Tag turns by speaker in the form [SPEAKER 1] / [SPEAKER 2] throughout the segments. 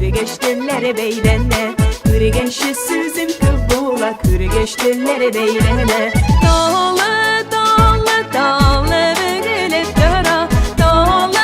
[SPEAKER 1] kürgeçtillere beylene Kürgeçi sözüm kıbbula kürgeçtillere beylene Dağlı dağlı dağlı bögülüp dara Dağlı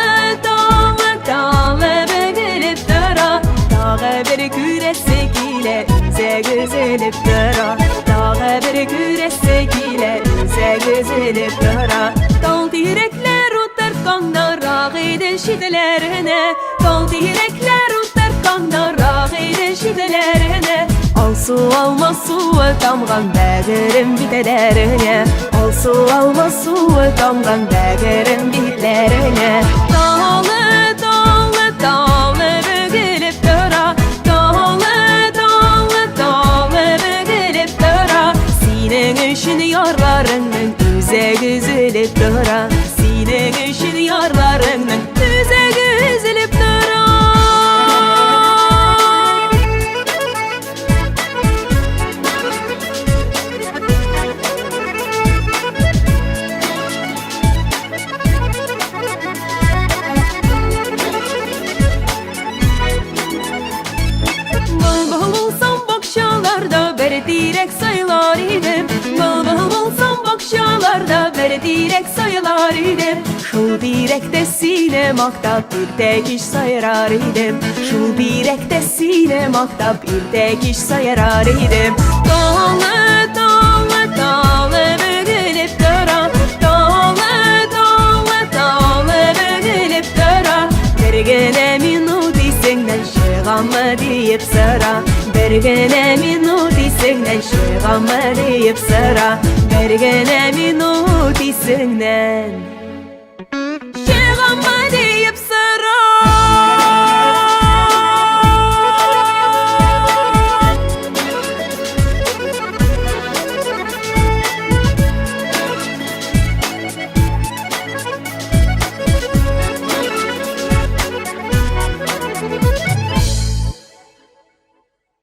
[SPEAKER 1] dağlı dağlı bögülüp dara Dağı bir küresek ile üze gözülüp dara Dağı bir küresek ile üze gözülüp dara Dal direkler utar kanlar ağıydı şidelerine Dal direkler utar kanlar ağıydı şidelerine Al su alma su damgan bəgirim bitelerine Al su alma su damgan bəgirim bitelerine Dağlı dağlı dağlı bögülüp dara Dağlı dağlı dağlı bögülüp dara Sinen üşünü yarlarının üze güzülüp dara Sinen üşünü yarlarının üze güzülüp dara Bıl bıl bulsam bakşalarda bir direk sayılar idim Bıl bıl bulsam bakşalarda bir direk sayılar idim Şu direkte sinemakta bir tek iş sayar idim Şu direkte sinemakta bir tek iş sayar idim Dağlı dağlı dağlı bögülüp dara Dağlı dağlı dağlı bögülüp dara Bir gene minut isenden şığamı deyip sıra Bir gene minut isenden şığamı deyip sıra Bir gene minut isenden